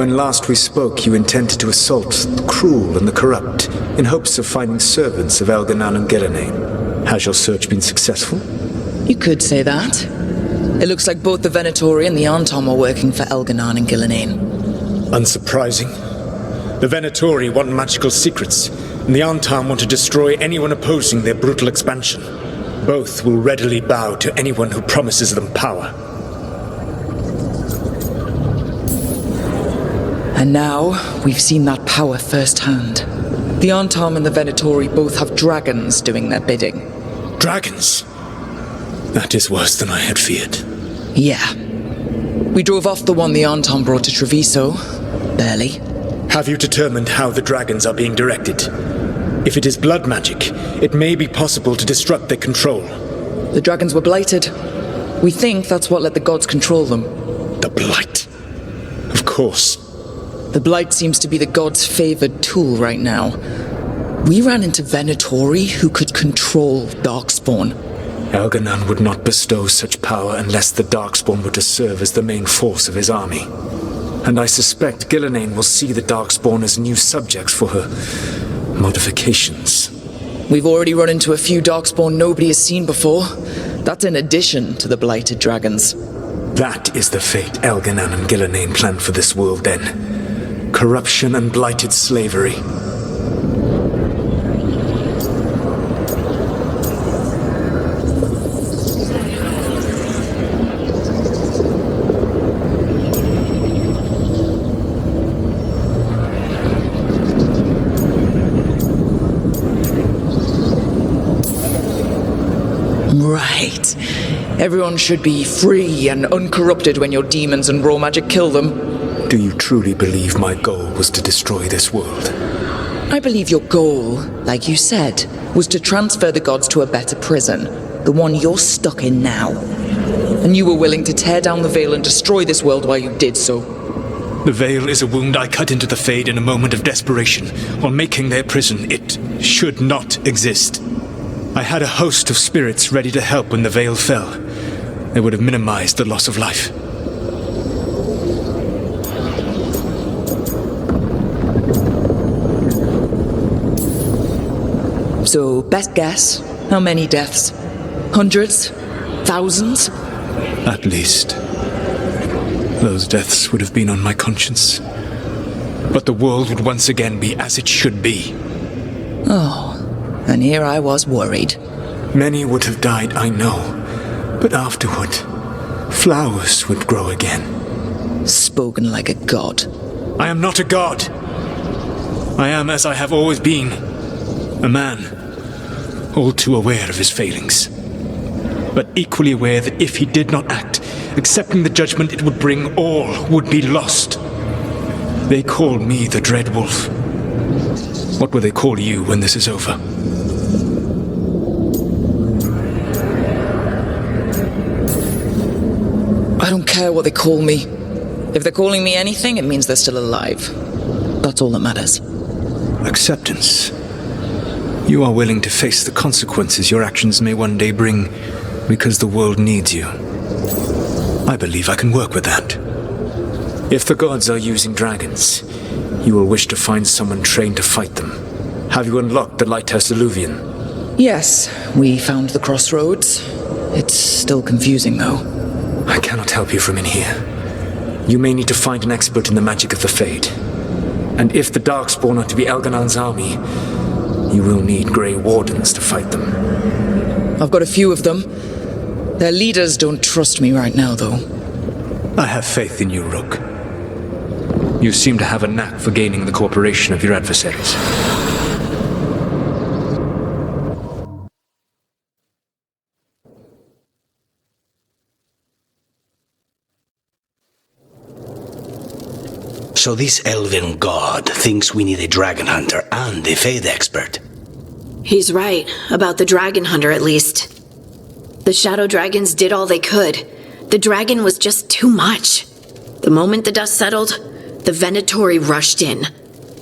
When last we spoke, you intended to assault the cruel and the corrupt, in hopes of finding servants of Elganan and Gillenane. Has your search been successful? You could say that. It looks like both the Venatori and the Anton are working for Elganan and Gillenane. Unsurprising. The Venatori want magical secrets, and the Anton want to destroy anyone opposing their brutal expansion. Both will readily bow to anyone who promises them power. And now, we've seen that power firsthand. The Anton and the Venatori both have dragons doing their bidding. Dragons? That is worse than I had feared. Yeah. We drove off the one the Anton brought to Treviso. Barely. Have you determined how the dragons are being directed? If it is blood magic, it may be possible to disrupt their control. The dragons were blighted. We think that's what let the gods control them. The blight. Of course. The blight seems to be the gods' favored tool right now. We ran into Venatori who could control Darkspawn. Elganan would not bestow such power unless the Darkspawn were to serve as the main force of his army. And I suspect Gillenane will see the Darkspawn as new subjects for her modifications. We've already run into a few Darkspawn nobody has seen before. That's in addition to the blighted dragons. That is the fate Elganan and Gillenane planned for this world then. Corruption and blighted slavery. Right. Everyone should be free and uncorrupted when your demons and raw magic kill them. Do you truly believe my goal was to destroy this world? I believe your goal, like you said, was to transfer the gods to a better prison, the one you're stuck in now. And you were willing to tear down the veil and destroy this world while you did so. The veil is a wound I cut into the Fade in a moment of desperation, while making their prison. It should not exist. I had a host of spirits ready to help when the veil fell. They would have minimized the loss of life. So, best guess, how many deaths? Hundreds? Thousands? At least. Those deaths would have been on my conscience. But the world would once again be as it should be. Oh. And here I was worried. Many would have died, I know. But afterward, flowers would grow again. Spoken like a god. I am not a god. I am as I have always been. A man. All too aware of his failings. But equally aware that if he did not act, accepting the judgment it would bring, all would be lost. They call me the Dread Wolf. What will they call you when this is over? I don't care what they call me. If they're calling me anything, it means they're still alive. That's all that matters. Acceptance. You are willing to face the consequences your actions may one day bring because the world needs you. I believe I can work with that. If the gods are using dragons, you will wish to find someone trained to fight them. Have you unlocked the Lighthouse Illuvian? Yes, we found the crossroads. It's still confusing, though. I cannot help you from in here. You may need to find an expert in the magic of the Fade. And if the Darkspawn are to be Elganan's army, you will need Grey Wardens to fight them. I've got a few of them. Their leaders don't trust me right now, though. I have faith in you, Rook. You seem to have a knack for gaining the cooperation of your adversaries. So this elven god thinks we need a dragon hunter and a Fade expert. He's right, about the dragon hunter at least. The shadow dragons did all they could. The dragon was just too much. The moment the dust settled, the Venatori rushed in.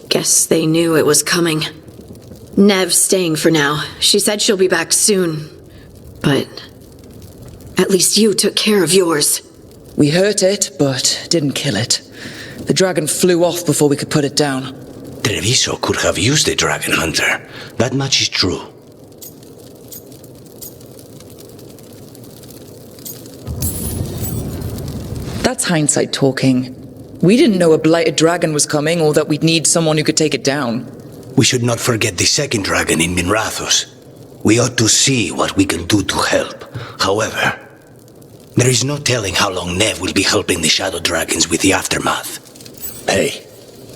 Guess they knew it was coming. Nev's staying for now. She said she'll be back soon. But at least you took care of yours. We hurt it, but didn't kill it. The dragon flew off before we could put it down. Treviso could have used the dragon hunter. That much is true. That's hindsight talking. We didn't know a blighted dragon was coming or that we'd need someone who could take it down. We should not forget the second dragon in Minrathos. We ought to see what we can do to help. However, there is no telling how long Nev will be helping the Shadow Dragons with the aftermath. Hey,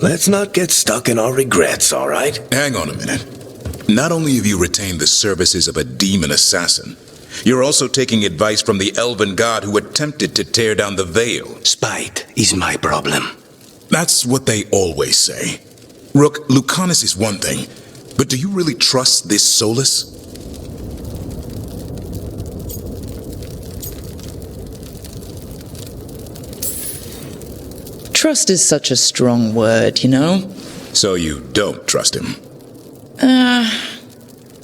let's not get stuck in our regrets, all right? Hang on a minute. Not only have you retained the services of a demon assassin, you're also taking advice from the elven god who attempted to tear down the veil. Spite is my problem. That's what they always say. Rook, Lucanus is one thing, but do you really trust this Solus? Trust is such a strong word, you know? So you don't trust him?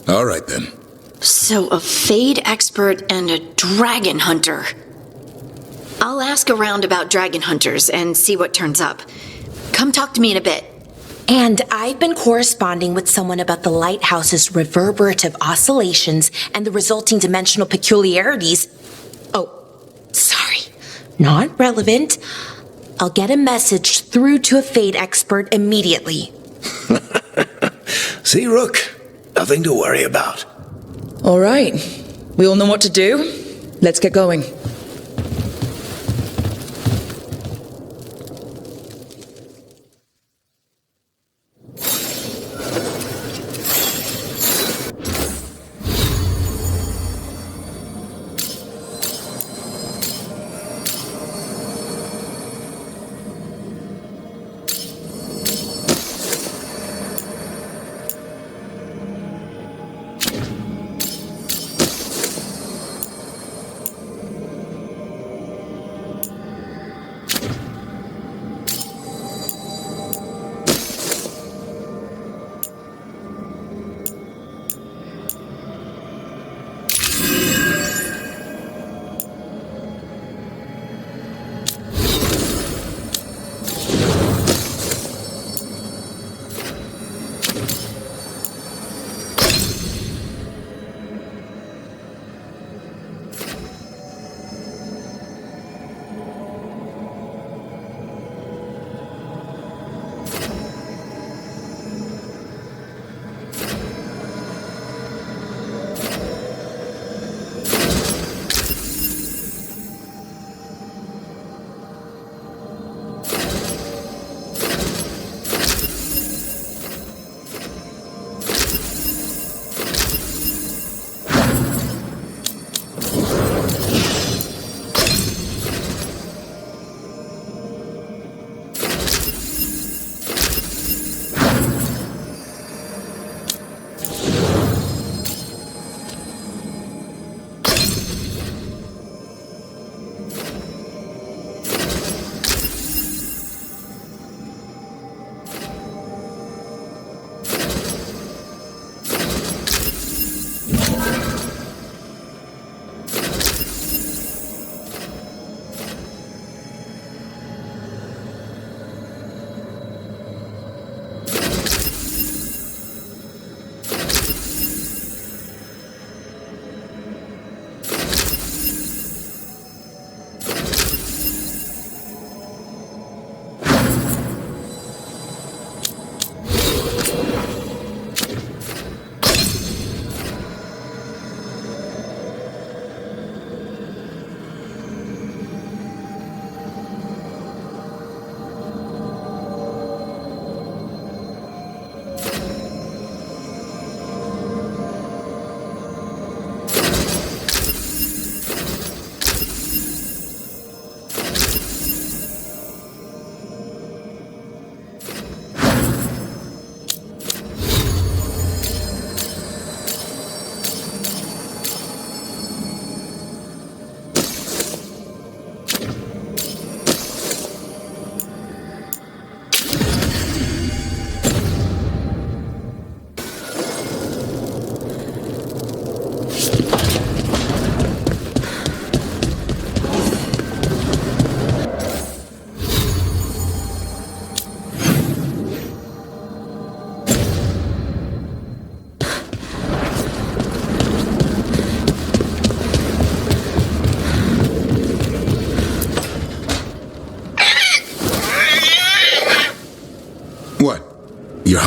All right then. So a Fade expert and a dragon hunter. I'll ask around about dragon hunters and see what turns up. Come talk to me in a bit. And I've been corresponding with someone about the lighthouse's reverberative oscillations and the resulting dimensional peculiarities. Oh, sorry. Not relevant. I'll get a message through to a Fade expert immediately. See, Rook? Nothing to worry about. All right. We all know what to do. Let's get going.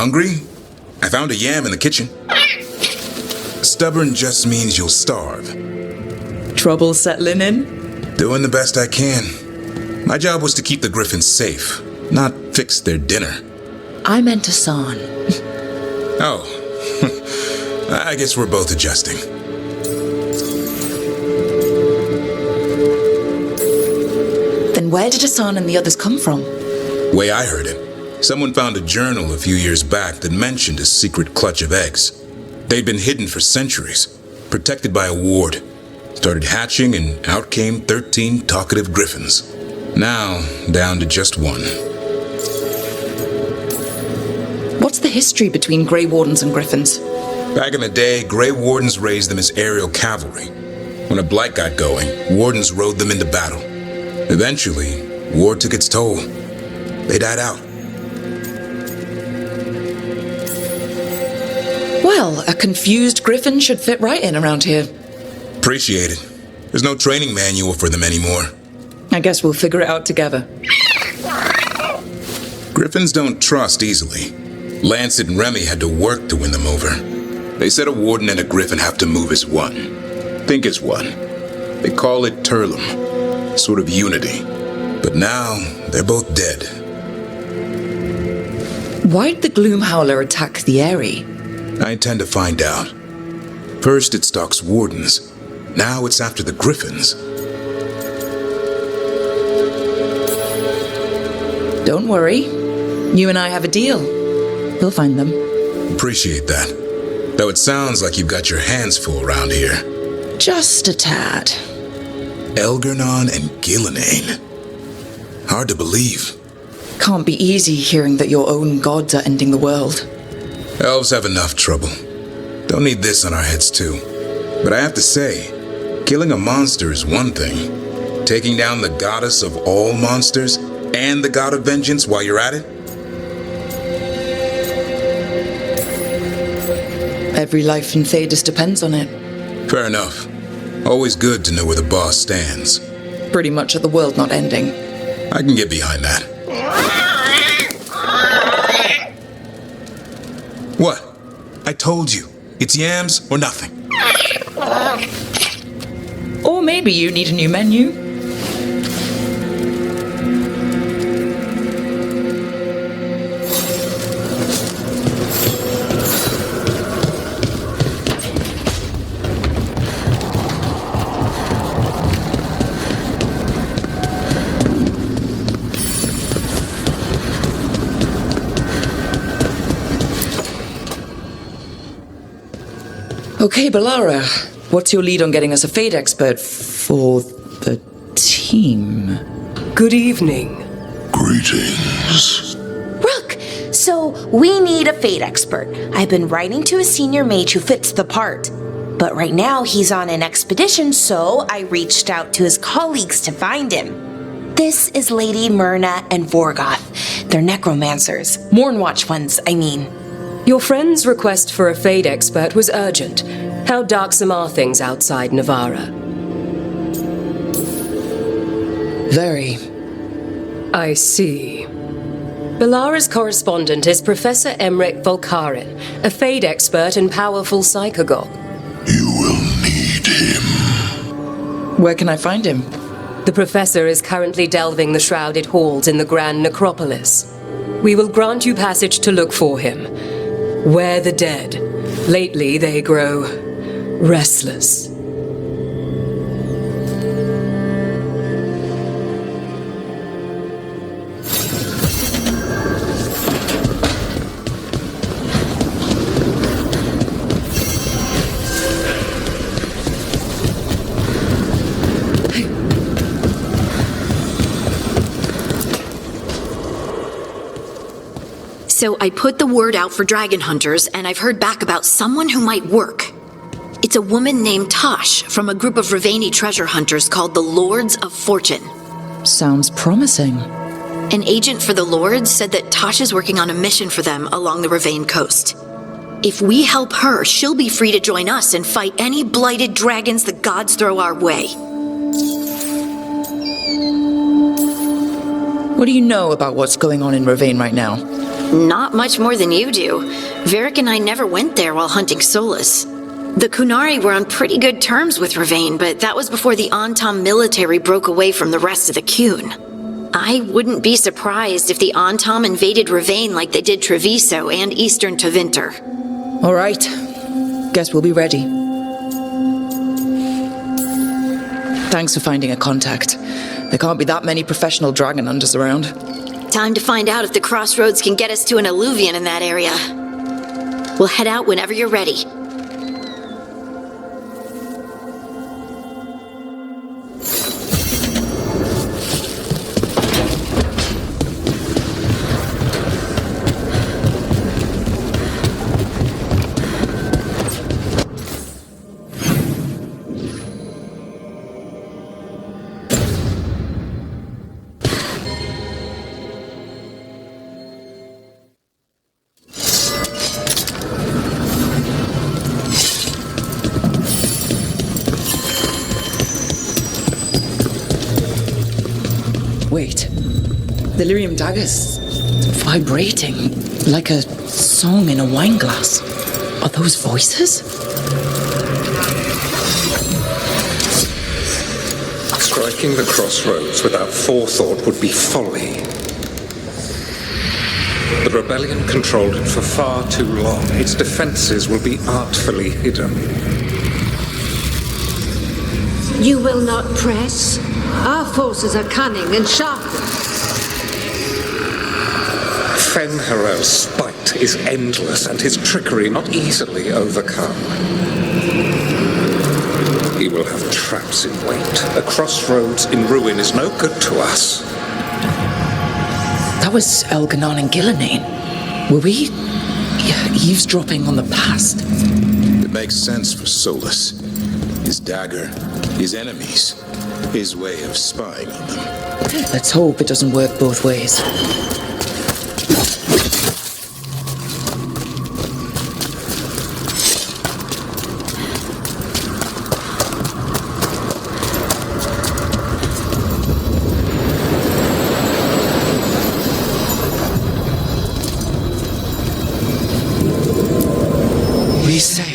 Hungry? I found a yam in the kitchen. Stubborn just means you'll starve. Trouble settling in? Doing the best I can. My job was to keep the griffins safe, not fix their dinner. I meant Hassan. Oh, I guess we're both adjusting. Then where did Hassan and the others come from? Way I heard it, someone found a journal a few years back that mentioned a secret clutch of eggs. They'd been hidden for centuries, protected by a ward. Started hatching and out came 13 talkative griffins. Now, down to just one. What's the history between Grey Wardens and Griffins? Back in the day, Grey Wardens raised them as aerial cavalry. When a blight got going, Wardens rode them into battle. Eventually, war took its toll. They died out. Well, a confused Griffin should fit right in around here. Appreciate it. There's no training manual for them anymore. I guess we'll figure it out together. Griffins don't trust easily. Lancet and Remy had to work to win them over. They said a warden and a griffin have to move as one. Think as one. They call it Turlum. Sort of unity. But now, they're both dead. Why'd the Gloom Howler attack the Eyrie? I intend to find out. First it stalks wardens. Now it's after the griffins. Don't worry. You and I have a deal. We'll find them. Appreciate that. Though it sounds like you've got your hands full around here. Just a tad. Elgernon and Gillenane. Hard to believe. Can't be easy hearing that your own gods are ending the world. Elves have enough trouble. Don't need this on our heads too. But I have to say, killing a monster is one thing. Taking down the goddess of all monsters and the god of vengeance while you're at it? Every life in Thedas depends on it. Fair enough. Always good to know where the boss stands. Pretty much at the world not ending. I can get behind that. What? I told you. It's yams or nothing. Or maybe you need a new menu. Okay, Balara, what's your lead on getting us a Fade expert for the team? Good evening. Greetings. Rook, so we need a Fade expert. I've been writing to a senior mage who fits the part. But right now he's on an expedition, so I reached out to his colleagues to find him. This is Lady Myrna and Vorgoth. They're necromancers. Mournwatch ones, I mean. Your friend's request for a Fade expert was urgent. How darksome are things outside Navarra? Very. I see. Balara's correspondent is Professor Emmerich Volkarin, a Fade expert and powerful psychagog. You will need him. Where can I find him? The professor is currently delving the shrouded halls in the Grand Necropolis. We will grant you passage to look for him. Where the dead. Lately they grow restless. So I put the word out for dragon hunters, and I've heard back about someone who might work. It's a woman named Tosh from a group of Ravani treasure hunters called the Lords of Fortune. Sounds promising. An agent for the Lords said that Tosh is working on a mission for them along the Ravane coast. If we help her, she'll be free to join us and fight any blighted dragons the gods throw our way. What do you know about what's going on in Ravane right now? Not much more than you do. Varric and I never went there while hunting Solus. The Kunari were on pretty good terms with Ravane, but that was before the Antam military broke away from the rest of the Kun. I wouldn't be surprised if the Antam invaded Ravane like they did Treviso and Eastern Tevinter. All right. Guess we'll be ready. Thanks for finding a contact. There can't be that many professional dragon hunters around. Time to find out if the crossroads can get us to an alluvion in that area. We'll head out whenever you're ready. Wait. The lyrium dagger's vibrating like a song in a wine glass. Are those voices? Striking the crossroads without forethought would be folly. The rebellion controlled it for far too long. Its defenses will be artfully hidden. You will not press? Our forces are cunning and sharp. Fen'Harel's spite is endless and his trickery not easily overcome. He will have traps in wait. A crossroads in ruin is no good to us. That was Elganon and Gillenane. Were we eavesdropping on the past? It makes sense for Solus. His dagger, his enemies, his way of spying on them. Let's hope it doesn't work both ways. We sail.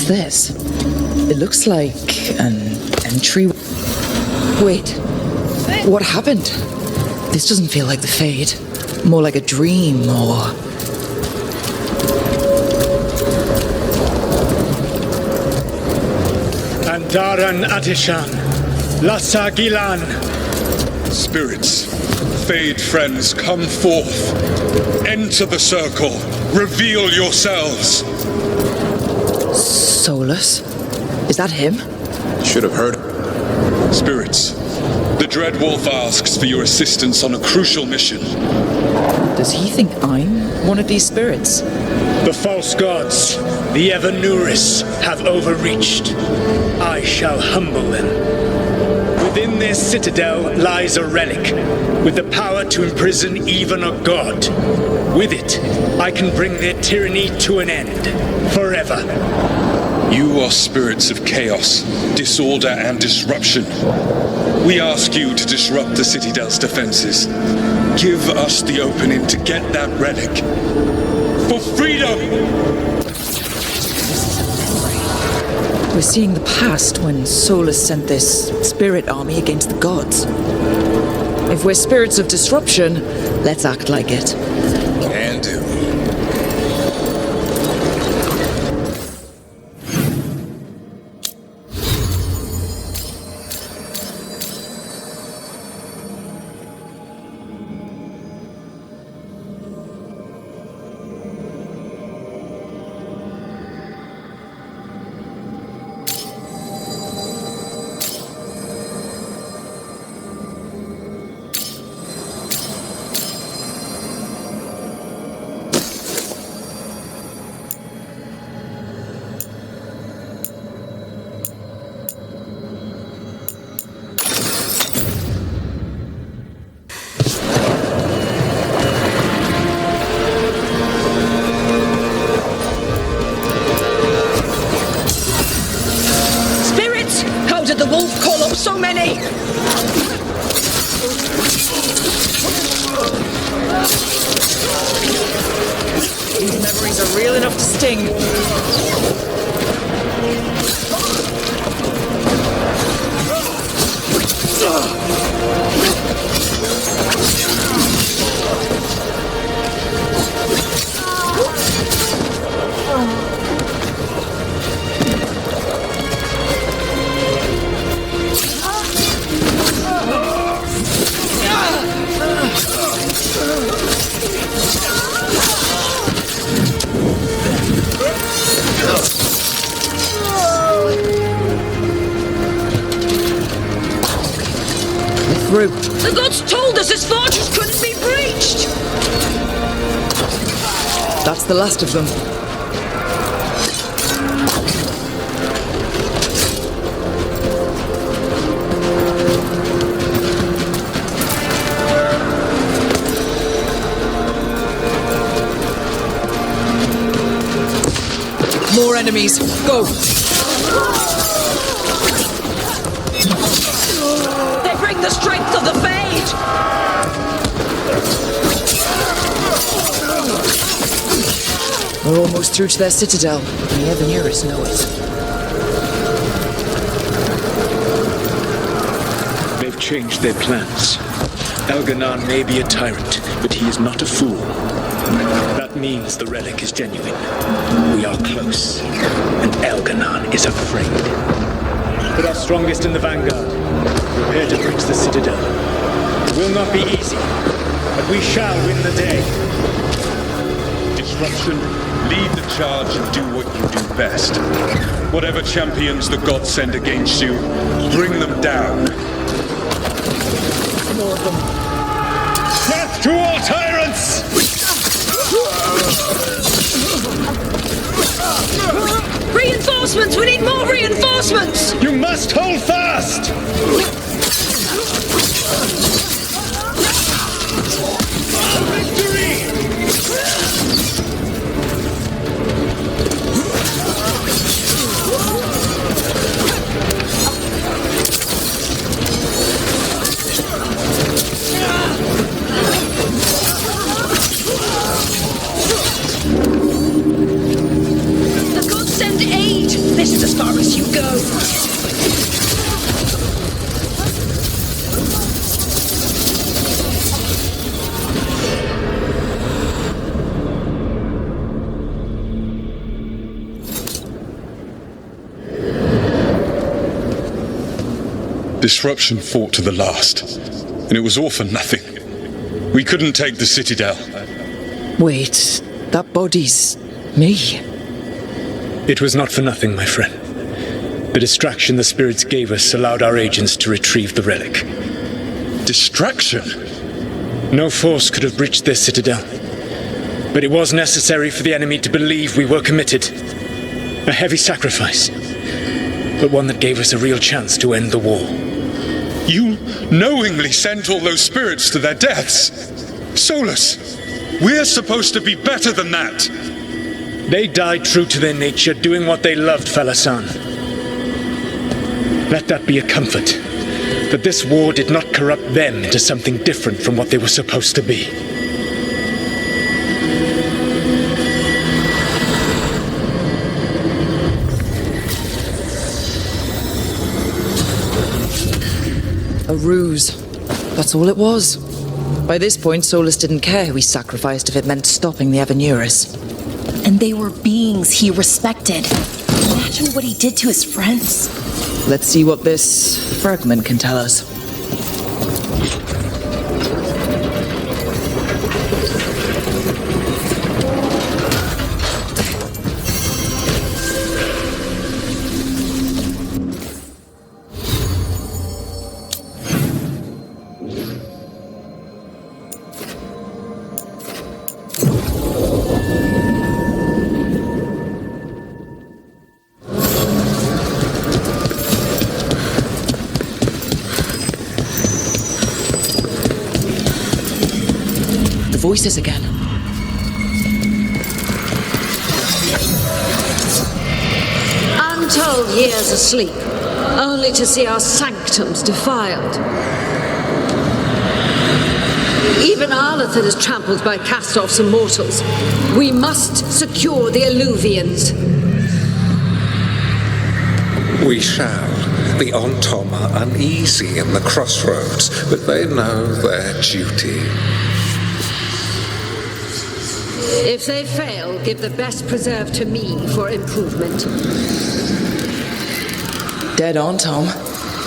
This? It looks like an entry. Wait, what happened? This doesn't feel like the Fade. More like a dream, or... Andaran Atishan, Lassa Gilan. Spirits, Fade friends, come forth. Enter the circle. Reveal yourselves. Solus? Is that him? Should have heard. Spirits, the Dread Wolf asks for your assistance on a crucial mission. Does he think I'm one of these spirits? The false gods, the Evanuris, have overreached. I shall humble them. Within their citadel lies a relic, with the power to imprison even a god. With it, I can bring their tyranny to an end, forever. You are spirits of chaos, disorder, and disruption. We ask you to disrupt the Citadel's defenses. Give us the opening to get that relic. For freedom! We're seeing the past when Solus sent this spirit army against the gods. If we're spirits of disruption, let's act like it. Can't can do. Did the wolf call up so many? These memories are real enough to sting. Through. The gods told us this fortress couldn't be breached! That's the last of them. More enemies. Go! They bring the strength of the Fade! We're almost through to their citadel. The Evangeres know it. They've changed their plans. Elganon may be a tyrant, but he is not a fool. That means the relic is genuine. We are close, and Elganon is afraid. Put our strongest in the vanguard. Prepare to breach the citadel. It will not be easy, but we shall win the day. Disruption, lead the charge and do what you do best. Whatever champions the gods send against you, bring them down. More of them. Death to all tyrants! Reinforcements! We need more reinforcements! You must hold fast! The gods send aid! This is as far as you go! Disruption fought to the last, and it was all for nothing. We couldn't take the citadel. Wait, that body's me. It was not for nothing, my friend. The distraction the spirits gave us allowed our agents to retrieve the relic. Distraction? No force could have breached this citadel. But it was necessary for the enemy to believe we were committed. A heavy sacrifice, but one that gave us a real chance to end the war. You knowingly sent all those spirits to their deaths. Solus, we're supposed to be better than that. They died true to their nature, doing what they loved, Falasan. Let that be a comfort, that this war did not corrupt them into something different from what they were supposed to be. A ruse. That's all it was. By this point, Solus didn't care who he sacrificed if it meant stopping the Evanurus. And they were beings he respected. Imagine what he did to his friends. Let's see what this fragment can tell us. Voices again. Untold years asleep, only to see our sanctums defiled. Even Arlathan is trampled by cast-offs and mortals. We must secure the Alluvians. We shall. The Ontom are uneasy in the crossroads, but they know their duty. If they fail, give the best preserve to me for improvement. Dead on, Tom.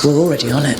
We're already on it.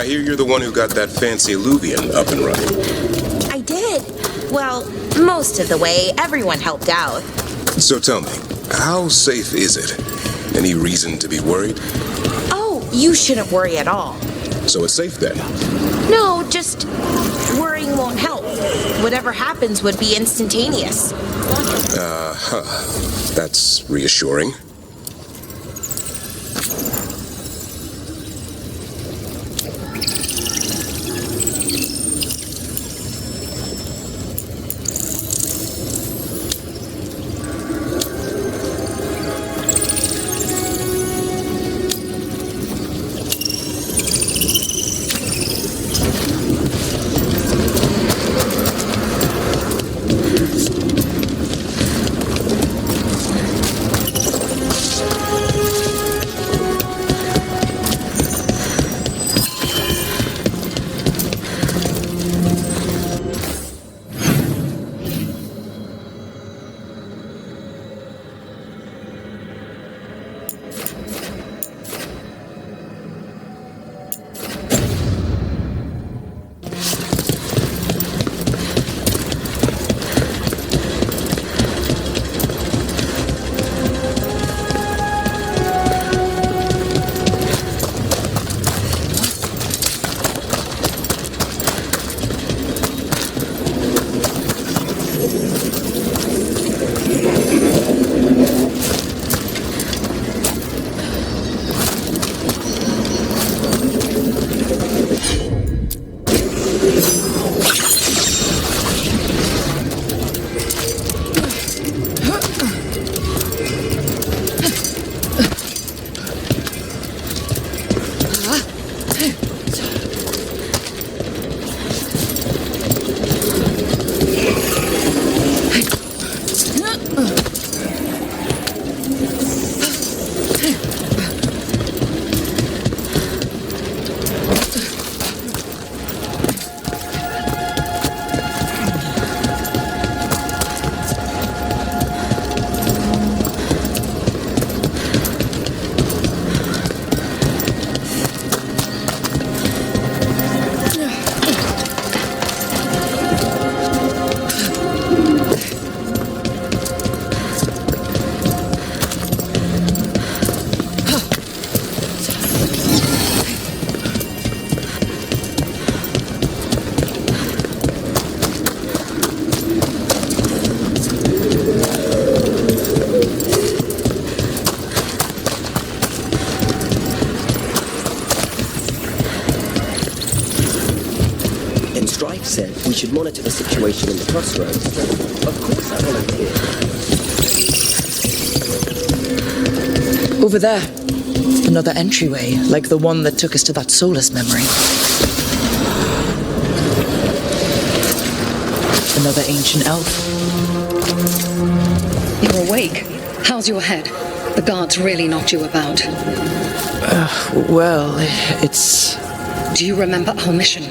I hear you're the one who got that fancy Illuvian up and running. I did. Well, most of the way. Everyone helped out. So tell me, how safe is it? Any reason to be worried? Oh, you shouldn't worry at all. So it's safe then? No, just worrying won't help. Whatever happens would be instantaneous. That's reassuring. Said we should monitor the situation in the crossroads. Of course I volunteered. Over there. Another entryway, like the one that took us to that Solus memory. Another ancient elf. You're awake. How's your head? The guards really knocked you about. Well, it's... Do you remember our mission?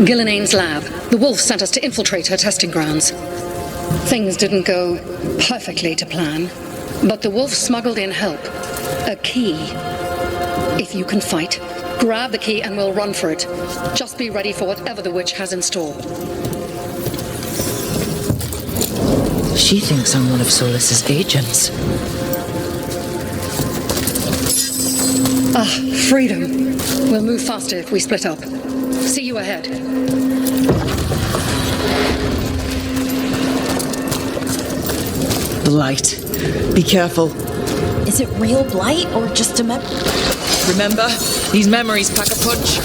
Gillinane's lab. The wolf sent us to infiltrate her testing grounds. Things didn't go perfectly to plan, but the wolf smuggled in help. A key. If you can fight, grab the key and we'll run for it. Just be ready for whatever the witch has in store. She thinks I'm one of Solus's agents. Freedom. We'll move faster if we split up. See you ahead. Blight. Be careful. Is it real blight or just a Remember, these memories pack a punch.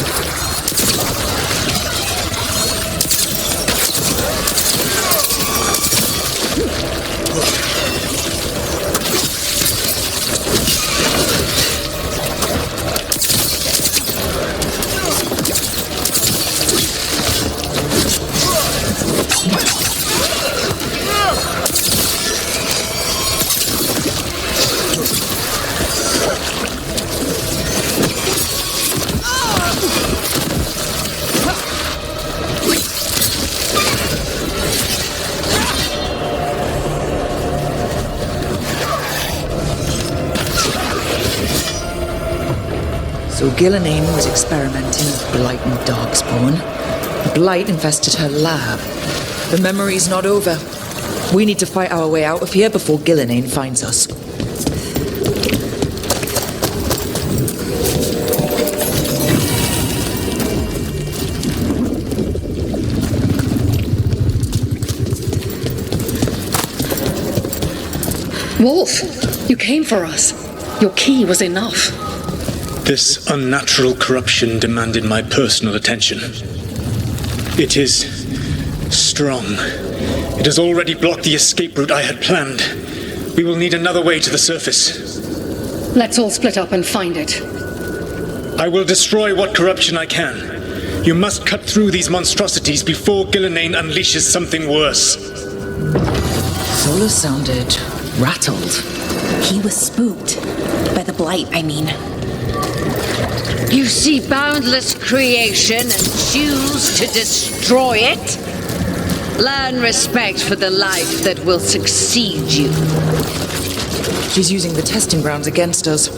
So Gillenane was experimenting with Blight and Darkspawn. Blight infested her lab. The memory's not over. We need to fight our way out of here before Gillenane finds us. Wolf, you came for us. Your key was enough. This unnatural corruption demanded my personal attention. It is strong. It has already blocked the escape route I had planned. We will need another way to the surface. Let's all split up and find it. I will destroy what corruption I can. You must cut through these monstrosities before Gillenane unleashes something worse. Solar sounded rattled. He was spooked. By the blight, I mean. You see boundless creation and choose to destroy it? Learn respect for the life that will succeed you. She's using the testing grounds against us.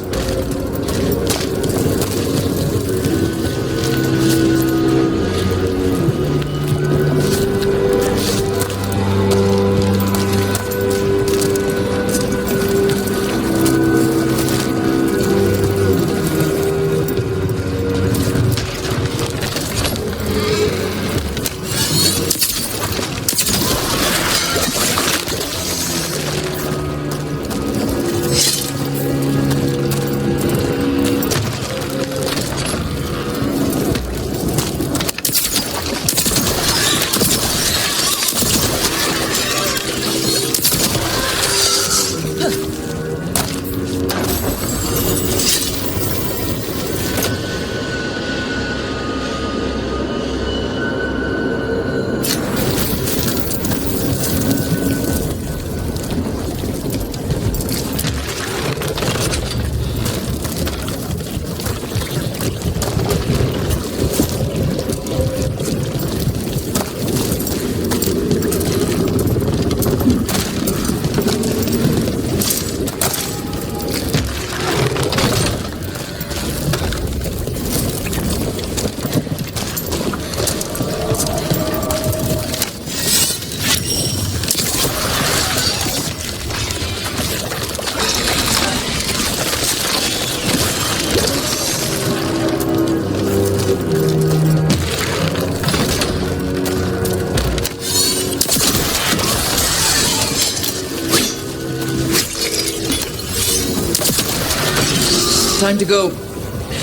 Time to go.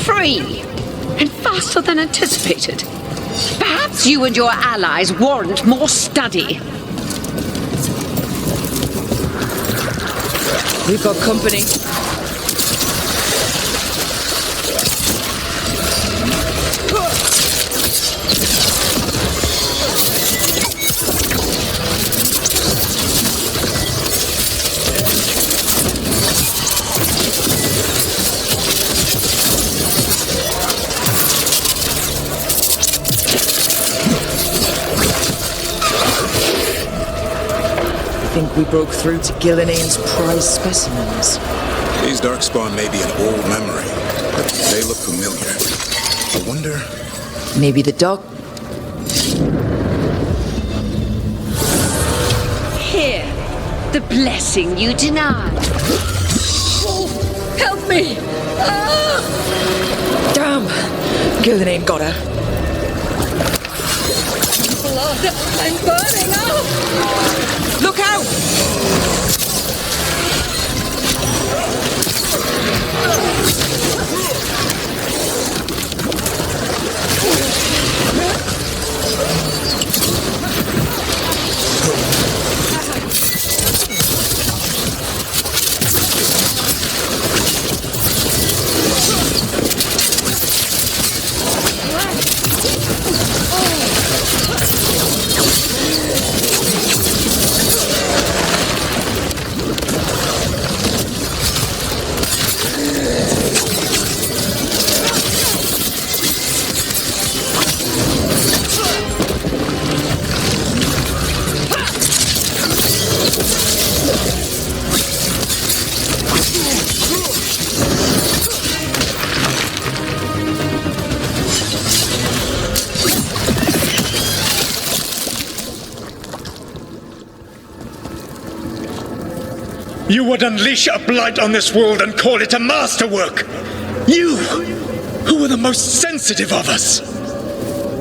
Free! And faster than anticipated. Perhaps you and your allies warrant more study. We've got company. I think we broke through to Gillenane's prize specimens. These darkspawn may be an old memory, but they look familiar. I wonder... Maybe the dog... Here, the blessing you denied. Wolf, help me! Ah! Damn! Gillenane got her. Blood! I'm burning up! Look out! You would unleash a blight on this world and call it a masterwork. You, who are the most sensitive of us.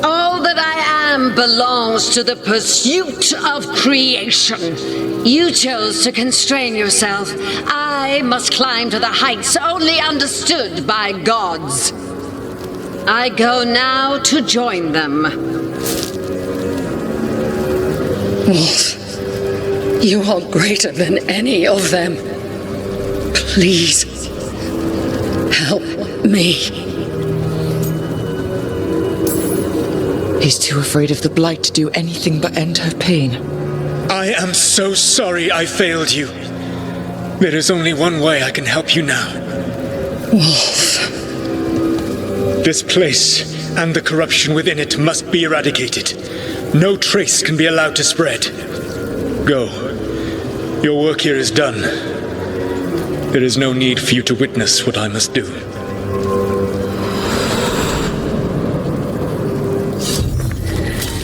All that I am belongs to the pursuit of creation. You chose to constrain yourself. I must climb to the heights only understood by gods. I go now to join them. Wolf, you are greater than any of them. Please, help me. He's too afraid of the Blight to do anything but end her pain. I am so sorry I failed you. There is only one way I can help you now. Wolf. This place and the corruption within it must be eradicated. No trace can be allowed to spread. Go. Your work here is done. There is no need for you to witness what I must do.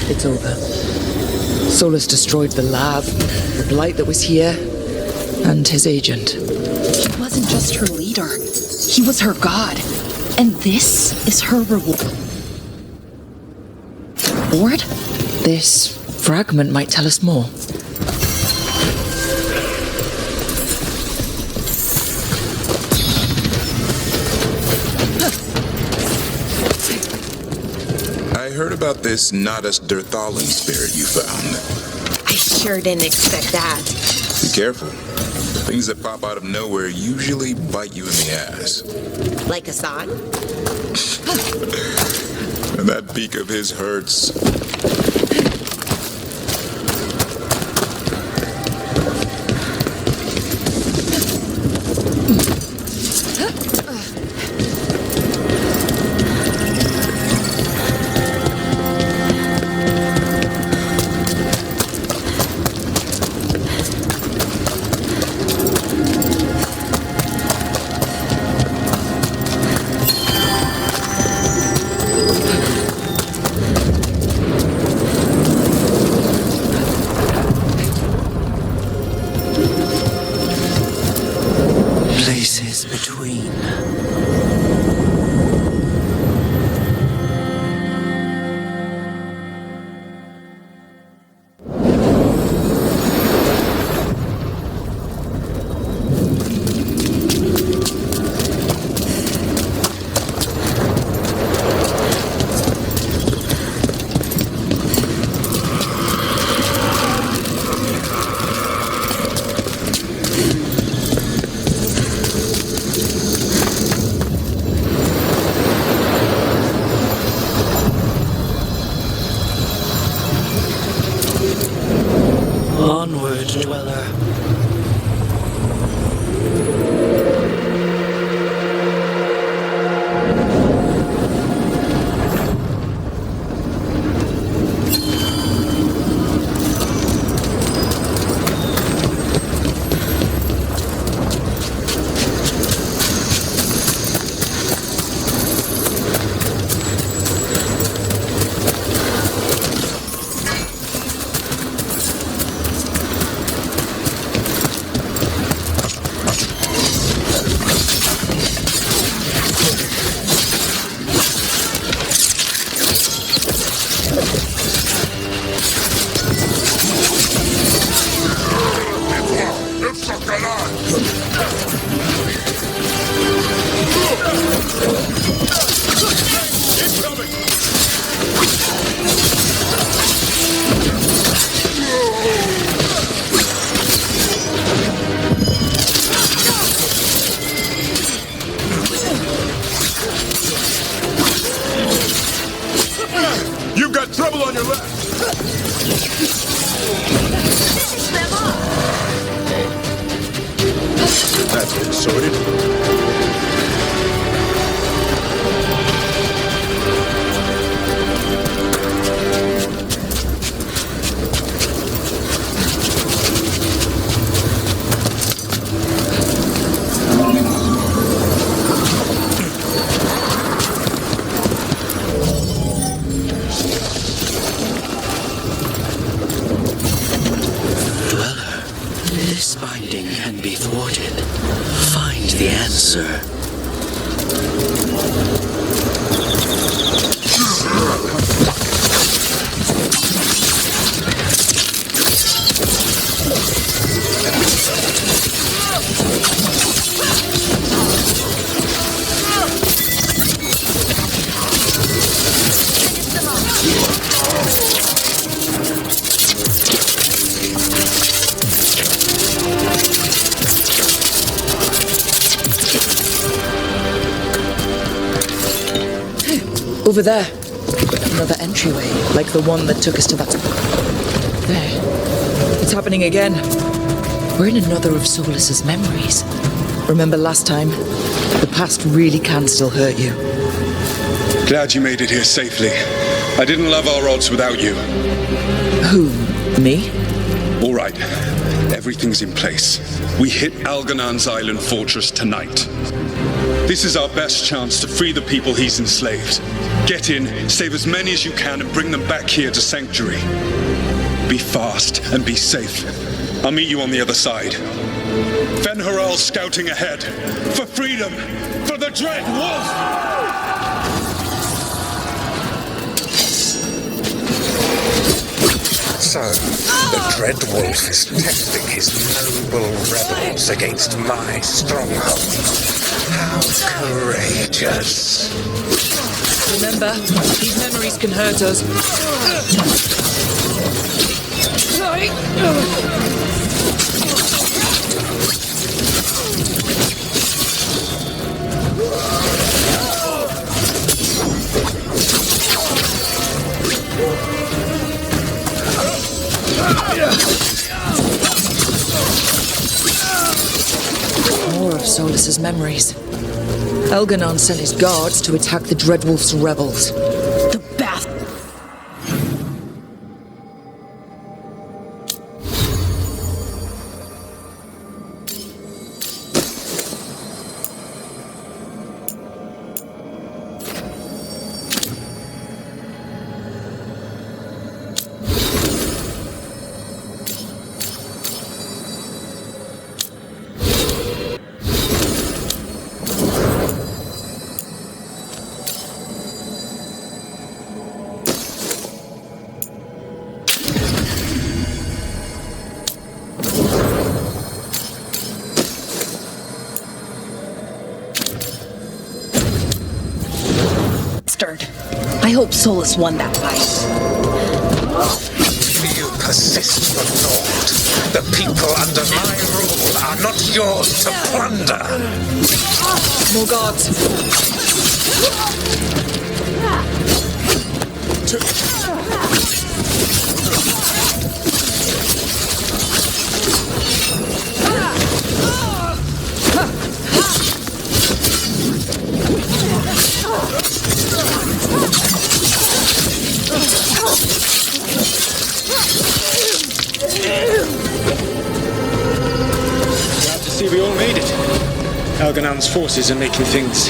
It's over. Solus destroyed the lab, the Blight that was here, and his agent. He wasn't just her leader. He was her god. And this is her reward? This fragment might tell us more. I heard about this Nadas Dirthalan spirit you found. I sure didn't expect that. Be careful. Things that pop out of nowhere usually bite you in the ass. Like Hassan? And that beak of his hurts. Places between. Onward, dweller. You've got trouble on your left! That's been sorted. Dweller, this binding can be thwarted. sir. Over there. Another entryway, like the one that took us to that... There. It's happening again. We're in another of Solus's memories. Remember last time? The past really can still hurt you. Glad you made it here safely. I didn't love our odds without you. Who? Me? All right. Everything's in place. We hit Algernon's island fortress tonight. This is our best chance to free the people he's enslaved. Get in, save as many as you can, and bring them back here to Sanctuary. Be fast and be safe. I'll meet you on the other side. Fen-Haral scouting ahead. For freedom! For the Dread Wolf! So, the Dread Wolf is testing his noble rebels against my stronghold. How courageous. Remember, these memories can hurt us. More of Solus's memories. Algernon sent his guards to attack the Dreadwolf's rebels. The bath. I hope Solus won that fight. You persist, the Lord. The people under my rule are not yours to plunder. More guards. Glad to see we all made it. Algernon's forces are making things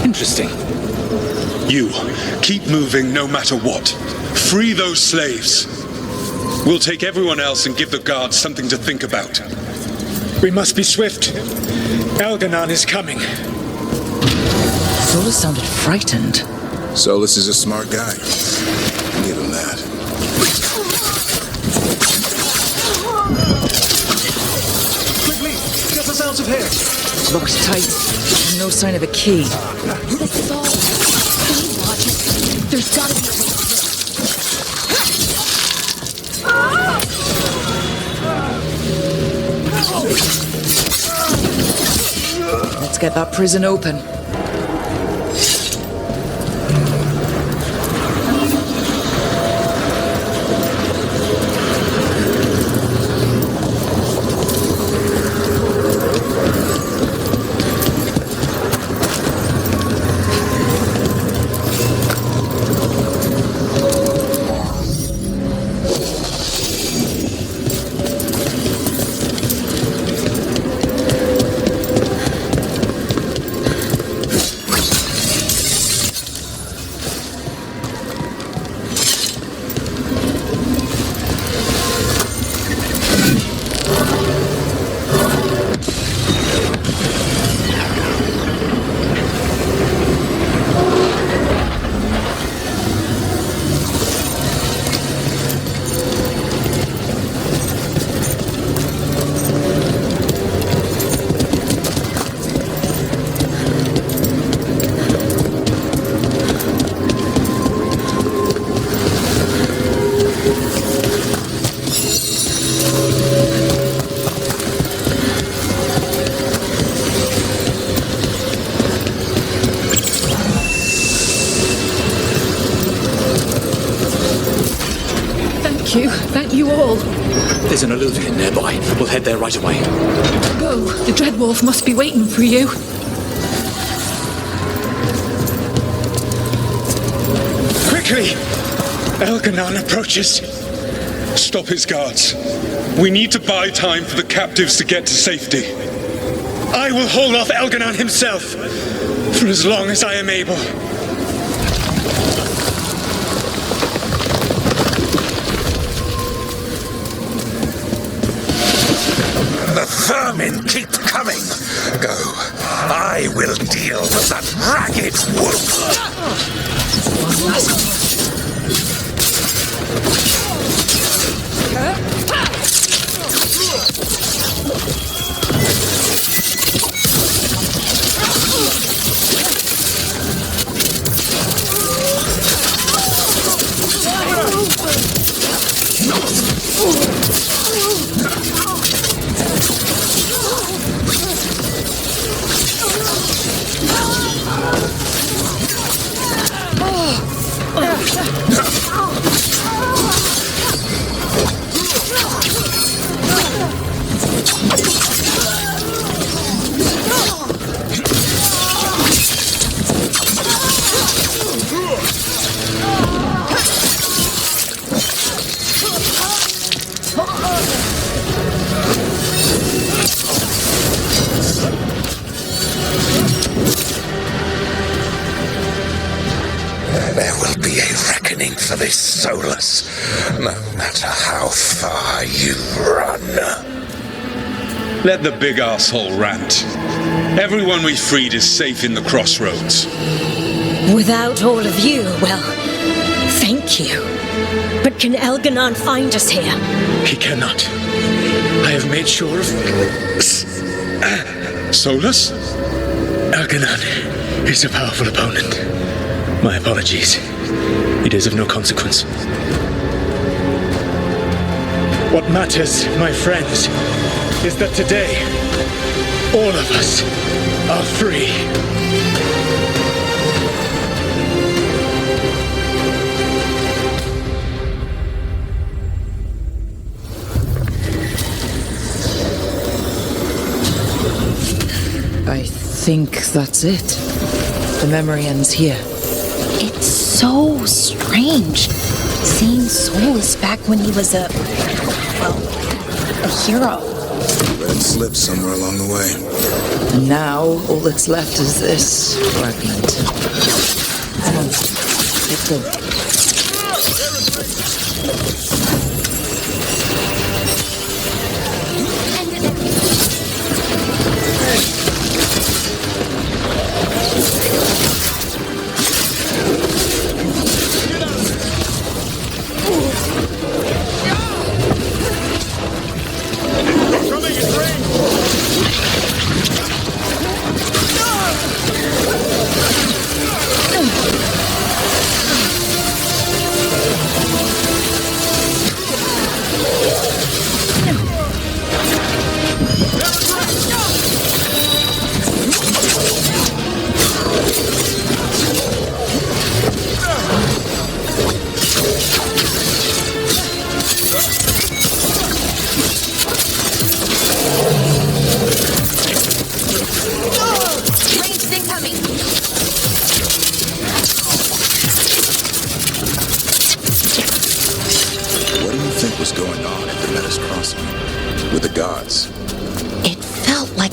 interesting. You, keep moving no matter what. Free those slaves. We'll take everyone else and give the guards something to think about. We must be swift. Algernon is coming. Solus sounded frightened. Solus is a smart guy. Give him that. Quickly, get us out of here. Locked tight. No sign of a key. This is all so logic. There's gotta be a way. Let's get that prison open. Thank you. Thank you all. There's an illusion nearby. We'll head there right away. Go. The Dreadwolf must be waiting for you. Quickly! Elganon approaches. Stop his guards. We need to buy time for the captives to get to safety. I will hold off Elganon himself for as long as I am able. The vermin keep coming. Go. I will deal with that ragged wolf. One last push. There will be a reckoning for this Solus, no matter how far you run. Let the big asshole rant. Everyone we freed is safe in the crossroads. Without all of you, well, thank you. But can Elganon find us here? He cannot. I have made sure of... Solus? Elganon is a powerful opponent. My apologies. It is of no consequence. What matters, my friends, is that today, all of us are free. I think that's it. The memory ends here. It's so strange seeing Solus back when he was a hero. Let him slip somewhere along the way. And now, all that's left is this fragment. Come on, let's go.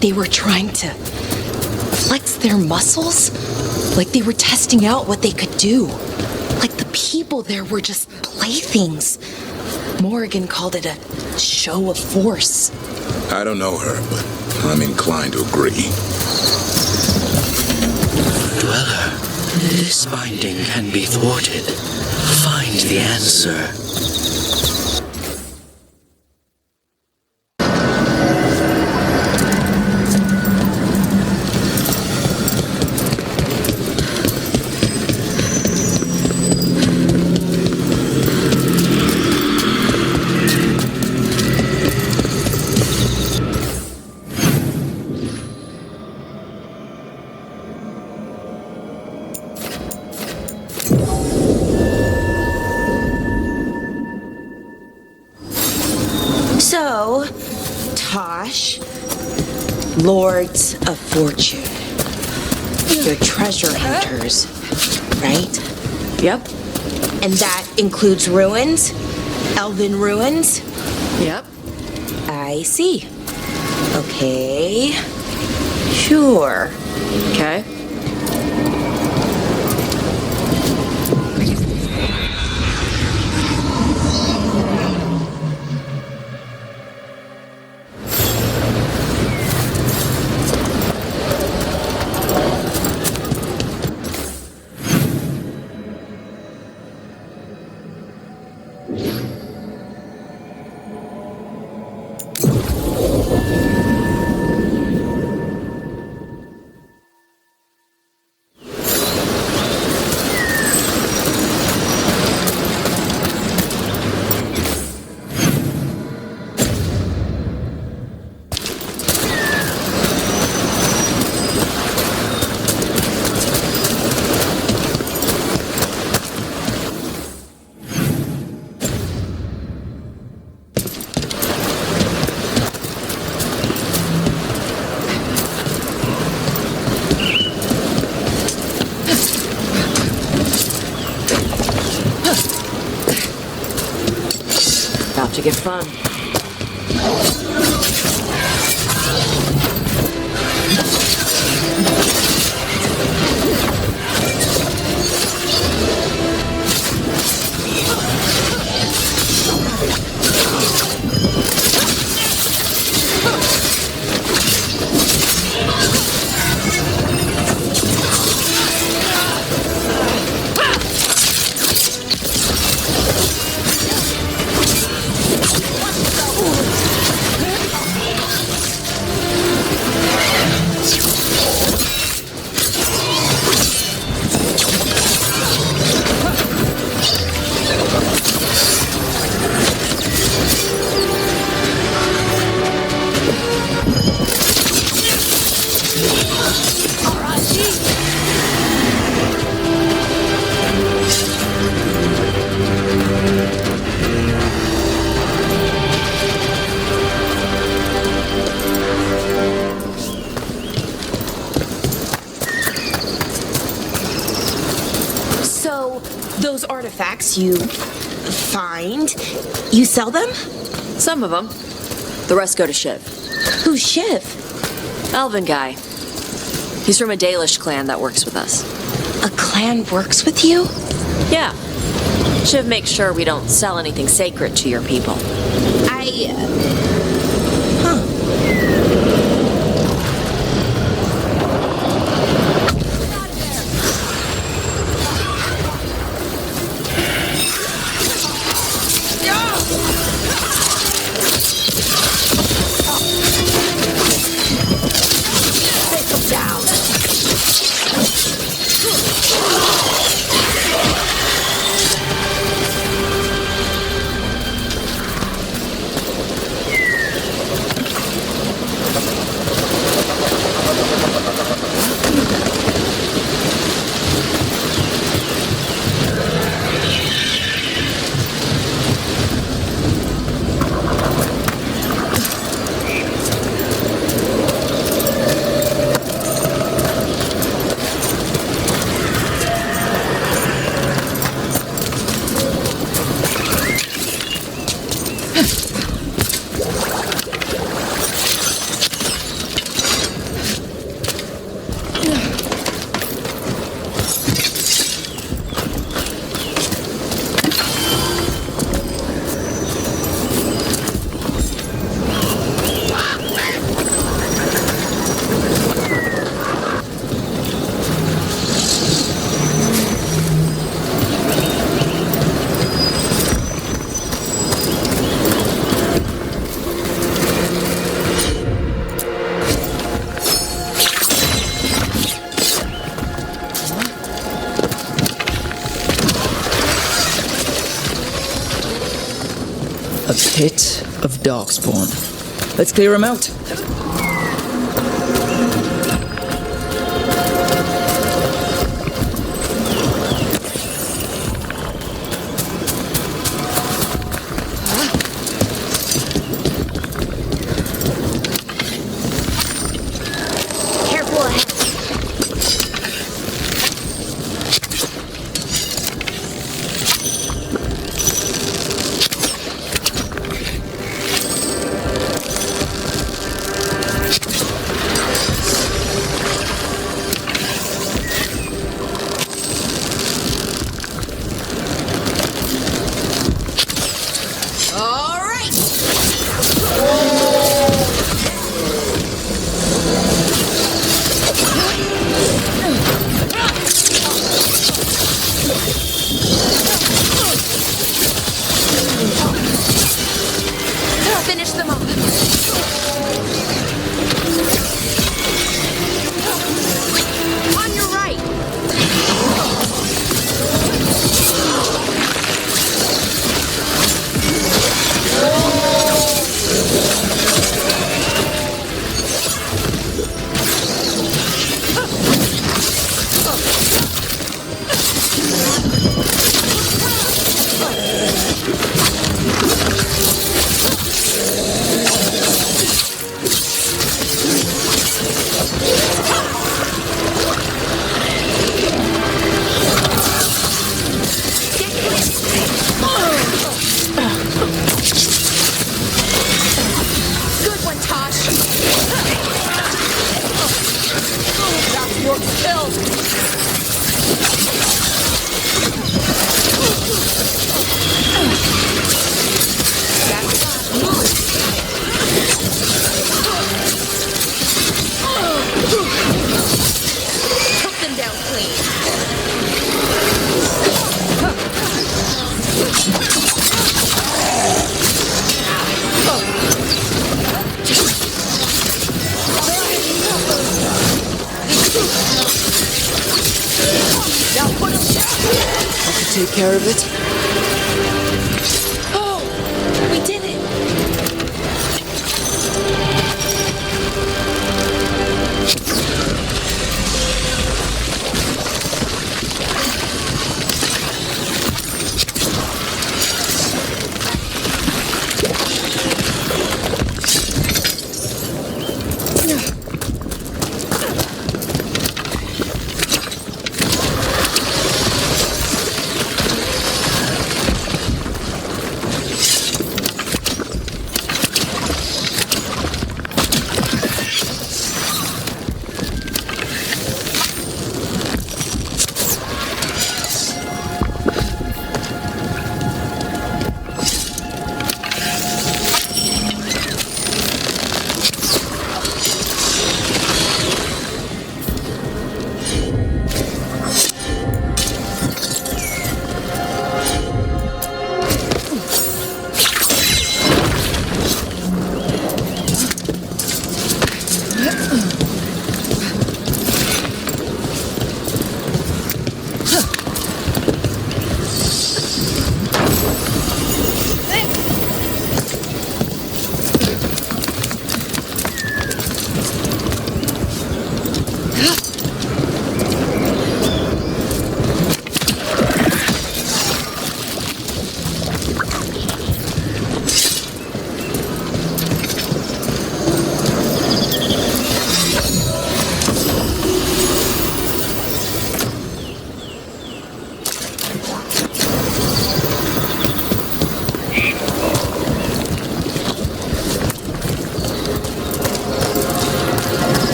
They were trying to flex their muscles, like they were testing out what they could do. Like the people there were just playthings. Morrigan called it a show of force. I don't know her, but I'm inclined to agree. Dweller, this binding can be thwarted. Find the answer. Lords of Fortune. They're treasure hunters, right? Yep. And that includes ruins? Elven ruins? Yep. I see. Okay. Sure. Okay. To get fun. Those artifacts you find, you sell them? Some of them. The rest go to Shiv. Who's Shiv? Elven guy. He's from a Dalish clan that works with us. A clan works with you? Yeah. Shiv makes sure we don't sell anything sacred to your people. A pit of darkspawn. Let's clear him out. You're killed! Took them down clean. Now put him down! I can take care of it. Oh, we did it.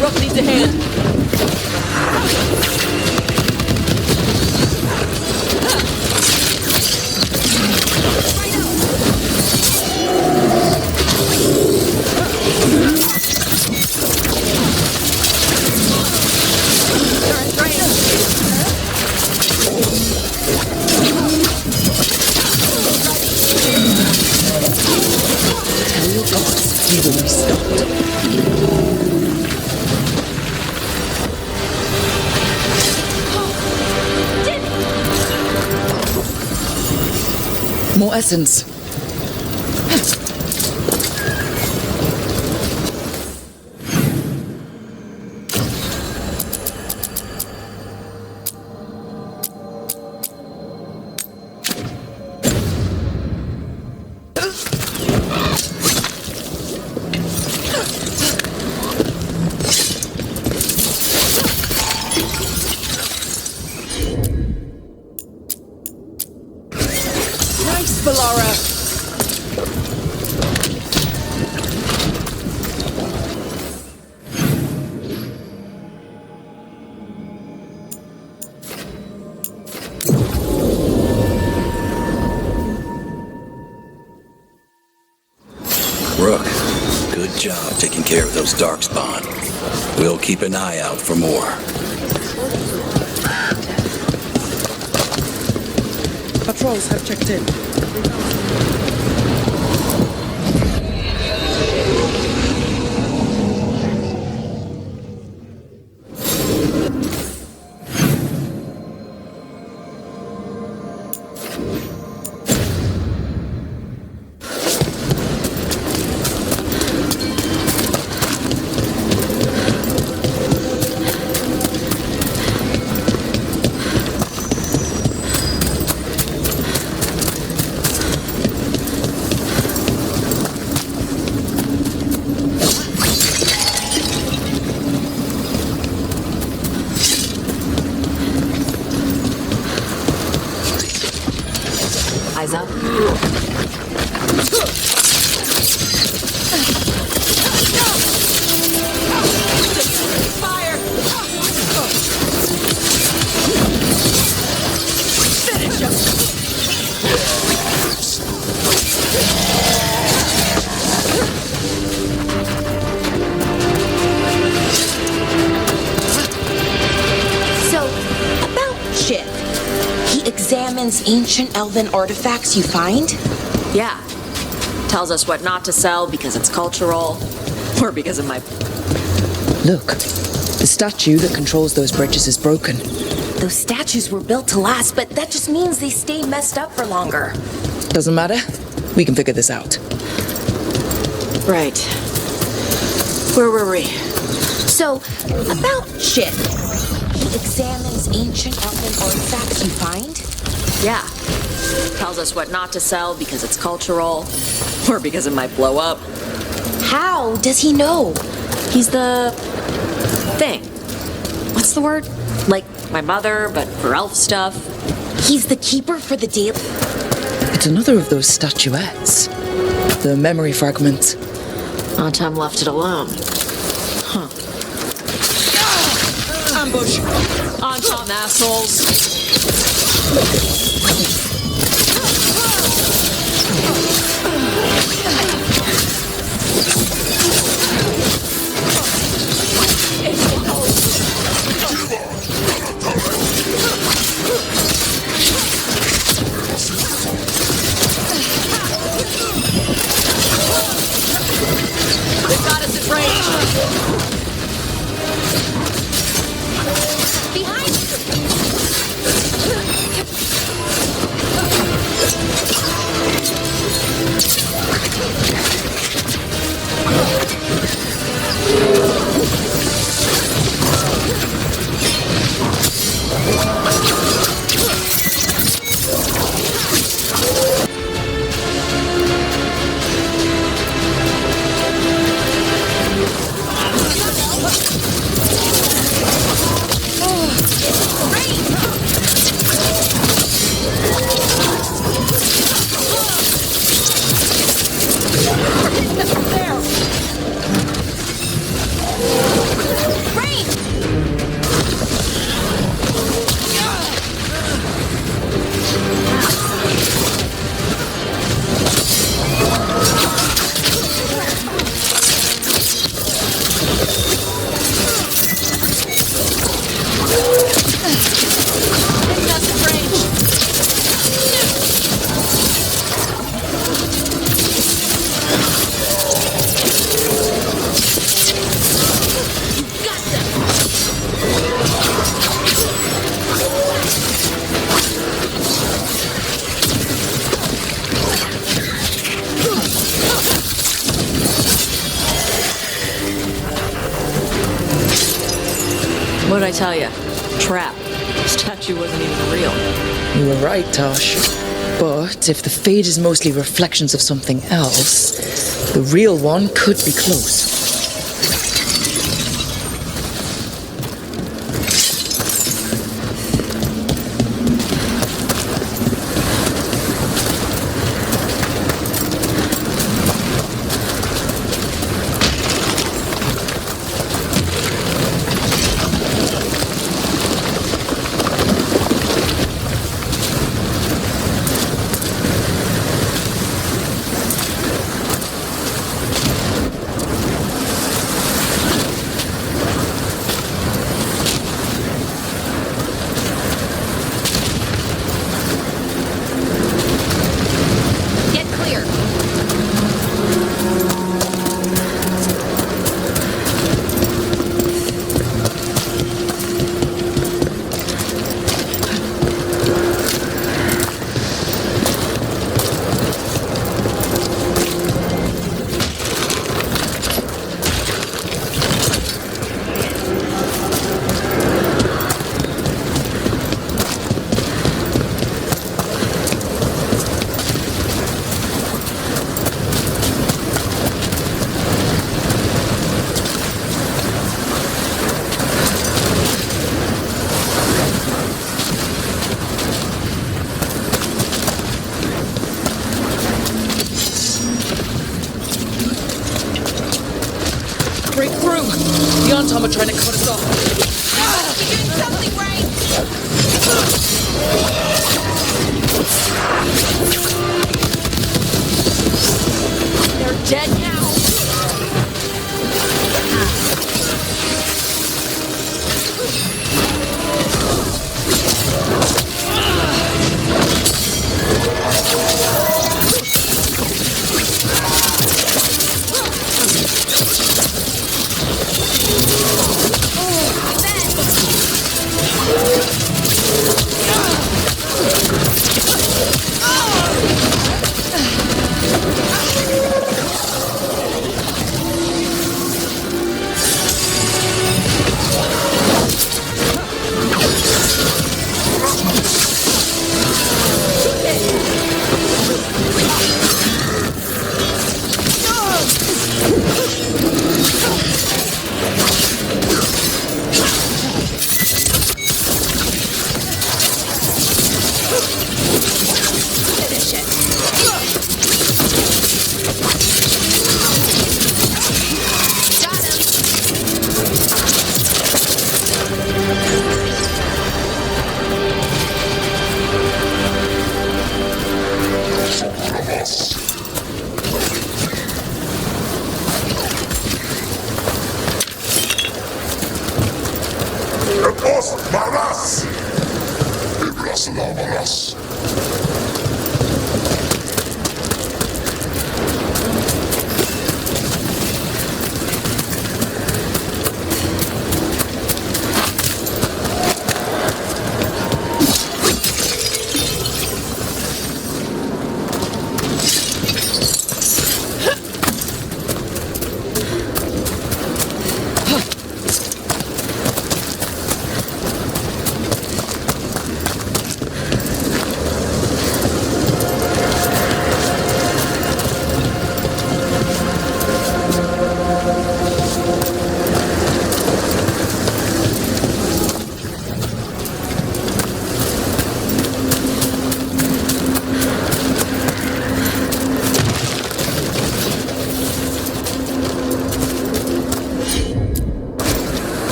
Rough needs a hand. we will be stopped. More essence. Rook, good job taking care of those darkspawn. We'll keep an eye out for more. Patrols have checked in. Eyes up. Fire! Finish him! So, about Chip. He examines ancient elven artifacts you find? Yeah. Tells us what not to sell because it's cultural, or because of my... Look, the statue that controls those bridges is broken. Those statues were built to last, but that just means they stay messed up for longer. Doesn't matter. We can figure this out. Right. Where were we? So, about Chip. He examines ancient elven artifacts you find? Yeah. Tells us what not to sell because it's cultural, or because it might blow up. How does he know? He's the... thing. What's the word? Like my mother, but for elf stuff. He's the keeper for the daily... It's another of those statuettes. The memory fragment. Autumn left it alone. Huh. Ambush! Autumn, assholes! They've got us at range! Behind you! What'd I tell you? Trap. The statue wasn't even real. You were right, Tosh. But if the fade is mostly reflections of something else, the real one could be close. Tom are trying to cut us off. You're doing something right! They're dead now!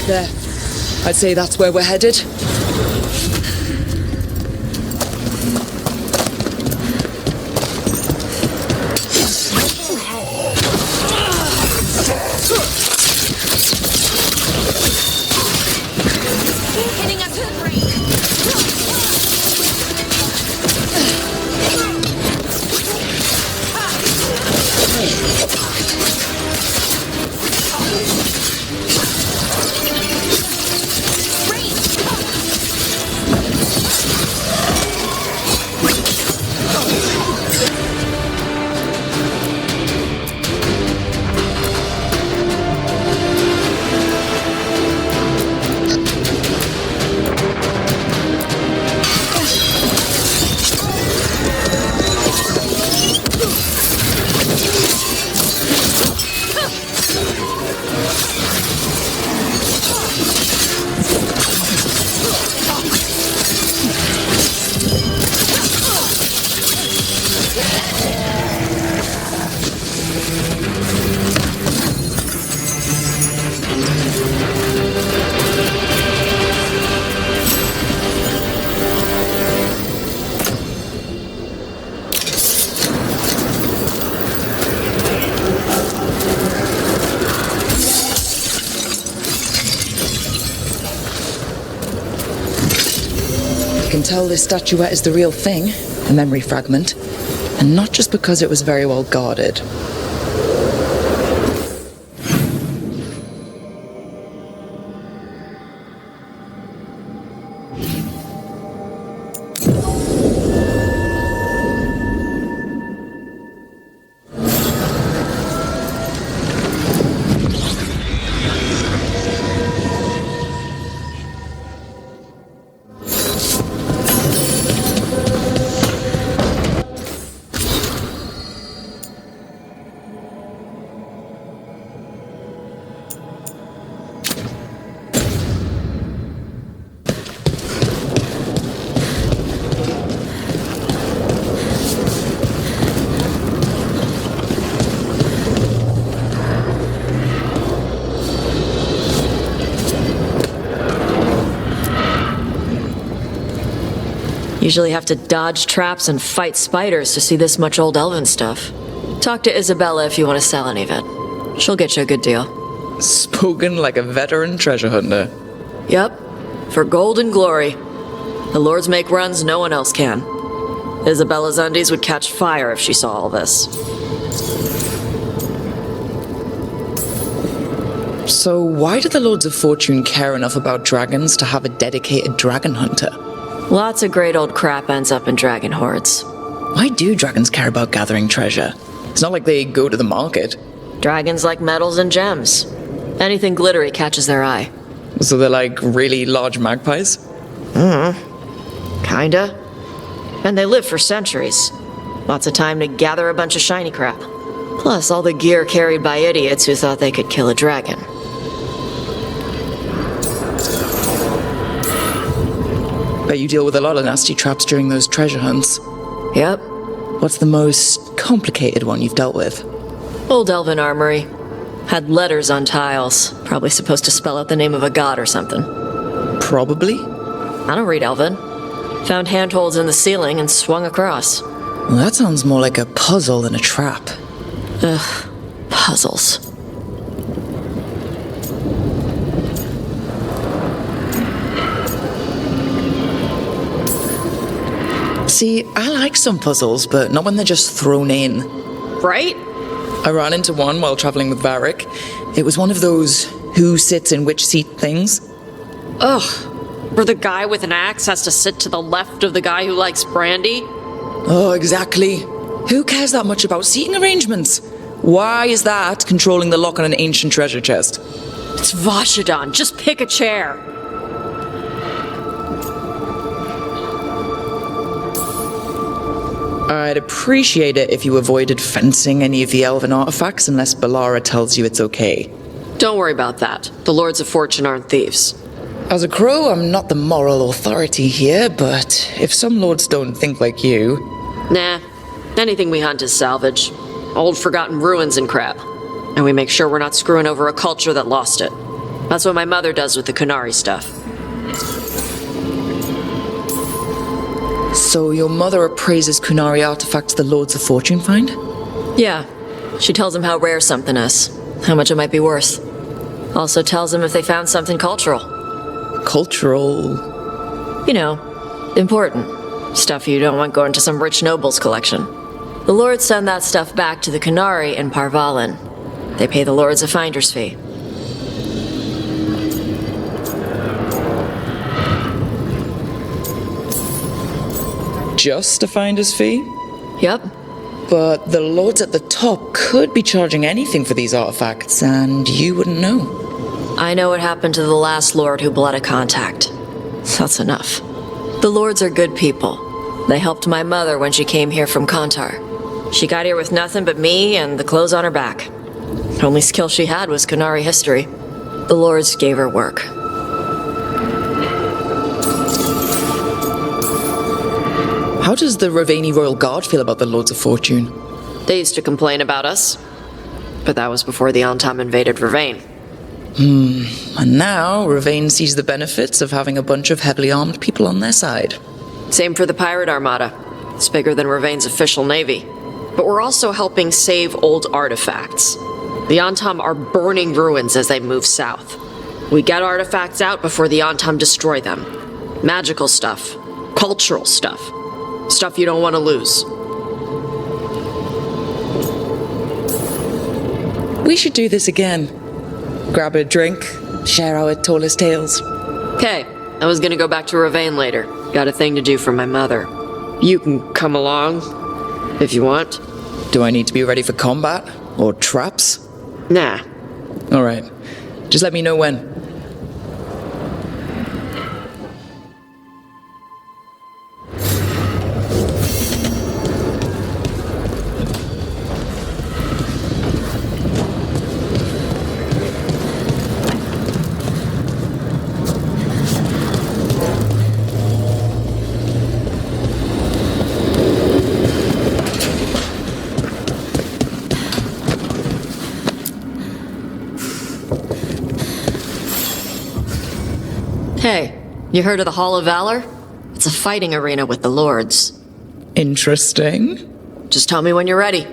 There. I'd say that's where we're headed. Hitting us to the brain! can tell this statuette is the real thing, a memory fragment, and not just because it was very well guarded. Usually have to dodge traps and fight spiders to see this much old elven stuff. Talk to Isabella if you want to sell any of it. She'll get you a good deal. Spoken like a veteran treasure hunter. Yep. For gold and glory. The lords make runs no one else can. Isabella's undies would catch fire if she saw all this. So why do the Lords of Fortune care enough about dragons to have a dedicated dragon hunter? Lots of great old crap ends up in dragon hordes. Why do dragons care about gathering treasure? It's not like they go to the market. Dragons like metals and gems. Anything glittery catches their eye. So they're like really large magpies? Kinda. And they live for centuries. Lots of time to gather a bunch of shiny crap. Plus all the gear carried by idiots who thought they could kill a dragon. Bet you deal with a lot of nasty traps during those treasure hunts. Yep. What's the most complicated one you've dealt with? Old elven armory. Had letters on tiles. Probably supposed to spell out the name of a god or something. Probably? I don't read elven. Found handholds in the ceiling and swung across. Well, that sounds more like a puzzle than a trap. Ugh. Puzzles. See, I like some puzzles, but not when they're just thrown in. Right? I ran into one while traveling with Varric. It was one of those who sits in which seat things. Ugh. Where the guy with an axe has to sit to the left of the guy who likes brandy? Oh, exactly. Who cares that much about seating arrangements? Why is that controlling the lock on an ancient treasure chest? It's Vashidon. Just pick a chair. I'd appreciate it if you avoided fencing any of the elven artifacts unless Balara tells you it's okay. Don't worry about that. The Lords of Fortune aren't thieves. As a crow, I'm not the moral authority here, but if some lords don't think like you... Nah. Anything we hunt is salvage. Old forgotten ruins and crap. And we make sure we're not screwing over a culture that lost it. That's what my mother does with the Kunari stuff. So your mother appraises Kunari artifacts the Lords of Fortune find? Yeah. She tells them how rare something is. How much it might be worth. Also tells them if they found something cultural. Cultural? You know, important. Stuff you don't want going to some rich noble's collection. The lords send that stuff back to the Kunari in Parvalin. They pay the lords a finder's fee. Just a finder's fee? Yep. But the lords at the top could be charging anything for these artifacts, and you wouldn't know. I know what happened to the last lord who bled a contact. That's enough. The lords are good people. They helped my mother when she came here from Kantar. She got here with nothing but me and the clothes on her back. The only skill she had was Kunari history. The lords gave her work. How does the Ravani Royal Guard feel about the Lords of Fortune? They used to complain about us. But that was before the Antam invaded Ravane. And now Ravane sees the benefits of having a bunch of heavily armed people on their side. Same for the Pirate Armada. It's bigger than Ravane's official navy. But we're also helping save old artifacts. The Antam are burning ruins as they move south. We get artifacts out before the Antam destroy them. Magical stuff. Cultural stuff. Stuff you don't want to lose. We should do this again. Grab a drink, share our tallest tales. Okay, I was gonna go back to Ravane later. Got a thing to do for my mother. You can come along, if you want. Do I need to be ready for combat? Or traps? Nah. Alright. Just let me know when. Hey, you heard of the Hall of Valor? It's a fighting arena with the lords. Interesting. Just tell me when you're ready.